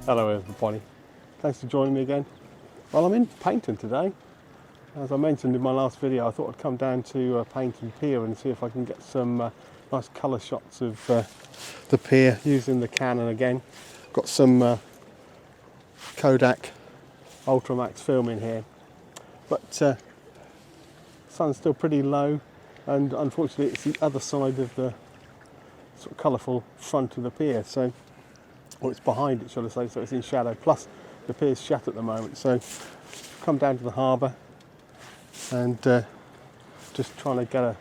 Hello everybody, thanks for joining me again. Well, I'm in Paignton today. As I mentioned in my last video, I thought I'd come down to Paignton Pier and see if I can get some nice colour shots of the pier using the Canon again. Got some Kodak UltraMax film in here, but sun's still pretty low, and unfortunately it's the other side of the sort of colourful front of the pier, so or it's behind it, shall I say, so it's in shadow, plus the pier's shut at the moment. So come down to the harbour and just trying to get a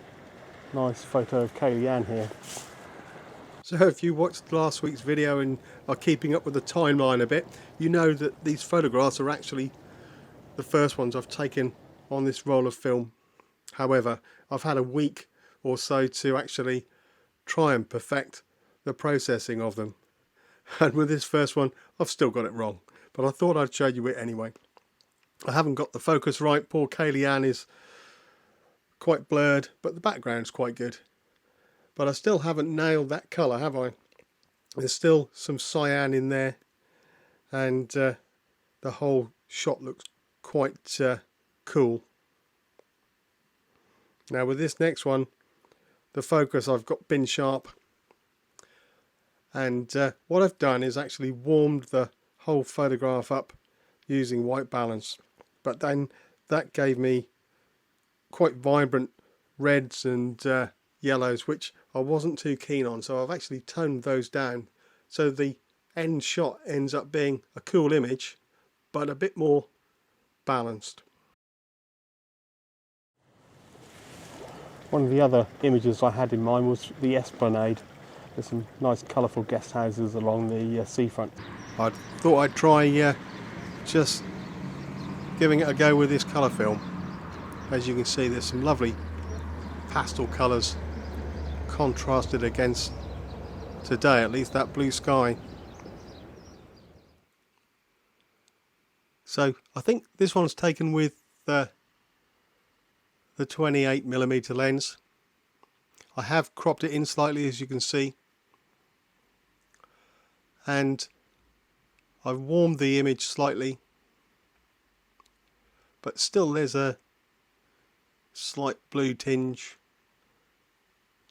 nice photo of Kaylee here. So if you watched last week's video and are keeping up with the timeline a bit, you know that these photographs are actually the first ones I've taken on this roll of film. However, I've had a week or so to actually try and perfect the processing of them. And with this first one, I've still got it wrong, but I thought I'd show you it anyway. I haven't got the focus right. Poor Kaylee is quite blurred, but the background's quite good. But I still haven't nailed that colour, have I? There's still some cyan in there, and the whole shot looks quite cool. Now with this next one, the focus I've got bin sharp. And what I've done is actually warmed the whole photograph up using white balance, but then that gave me quite vibrant reds and yellows, which I wasn't too keen on, so I've actually toned those down, so the end shot ends up being a cool image but a bit more balanced. One of the other images I had in mind was the Esplanade. There's some nice colourful guest houses along the seafront. I thought I'd try just giving it a go with this colour film. As you can see, there's some lovely pastel colours contrasted against today, at least that blue sky. So I think this one's taken with the 28mm lens. I have cropped it in slightly, as you can see, and I've warmed the image slightly, but still there's a slight blue tinge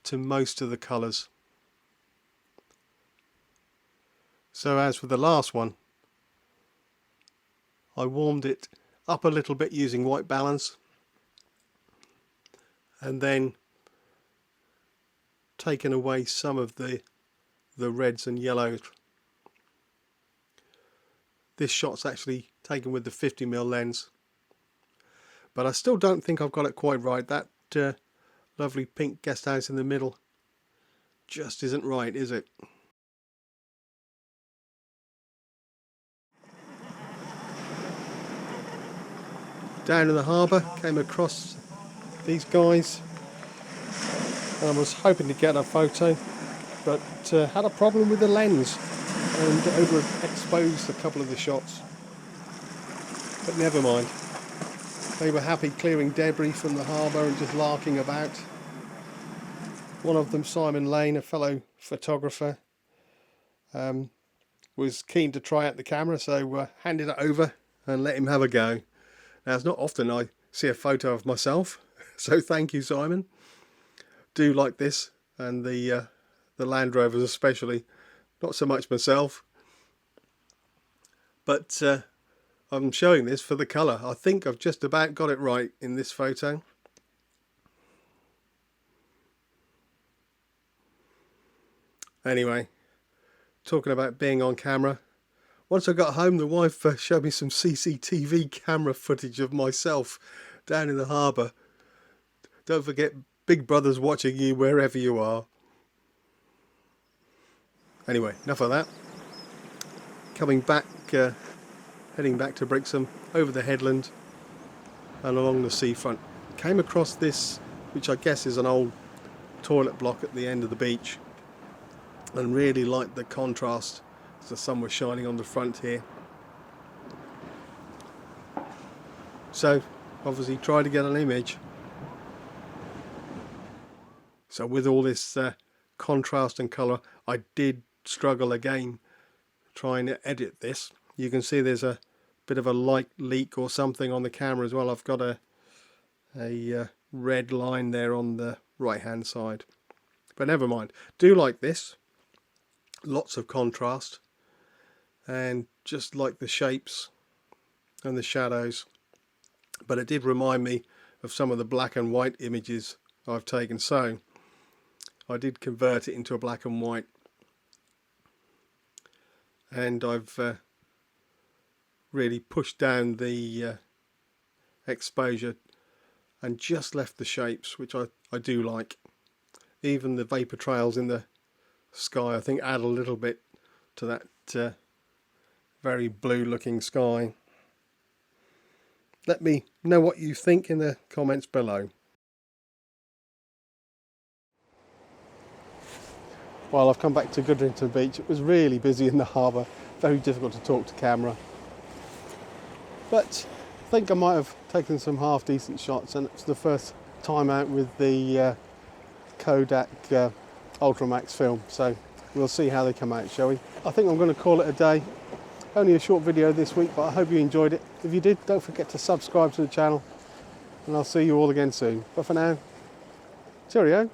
to most of the colours. So as with the last one, I warmed it up a little bit using white balance, and then taken away some of the reds and yellows. This shot's actually taken with the 50mm lens, but I still don't think I've got it quite right. That lovely pink guest house in the middle just isn't right, is it? Down in the harbour, came across these guys, and I was hoping to get a photo, but had a problem with the lens and overexposed a couple of the shots. But never mind. They were happy clearing debris from the harbour and just larking about. One of them, Simon Lane, a fellow photographer, was keen to try out the camera, so handed it over and let him have a go. Now, it's not often I see a photo of myself, so thank you, Simon. Do like this, and the Land Rovers especially. Not so much myself, but I'm showing this for the colour. I think I've just about got it right in this photo. Anyway, talking about being on camera, once I got home, the wife showed me some CCTV camera footage of myself down in the harbour. Don't forget, Big Brother's watching you wherever you are. Anyway, enough of that. Coming back, heading back to Brixham, over the headland and along the seafront. Came across this, which I guess is an old toilet block at the end of the beach, and really liked the contrast as the sun was shining on the front here. So obviously tried to get an image. So with all this contrast and colour, I did struggle again trying to edit this. You can see there's a bit of a light leak or something on the camera as well. I've got a red line there on the right hand side, but never mind. Do like this, lots of contrast, and just like the shapes and the shadows, but it did remind me of some of the black and white images I've taken, so I did convert it into a black and white, and I've really pushed down the exposure and just left the shapes, which I do like. Even the vapor trails in the sky I think add a little bit to that very blue looking sky. Let me know what you think in the comments below. Well, I've come back to Goodrington Beach. It was really busy in the harbour, very difficult to talk to camera, but I think I might have taken some half decent shots, and it's the first time out with the Kodak UltraMax film, so we'll see how they come out, shall we? I think I'm going to call it a day. Only a short video this week, but I hope you enjoyed it. If you did, don't forget to subscribe to the channel, and I'll see you all again soon. But for now, cheerio.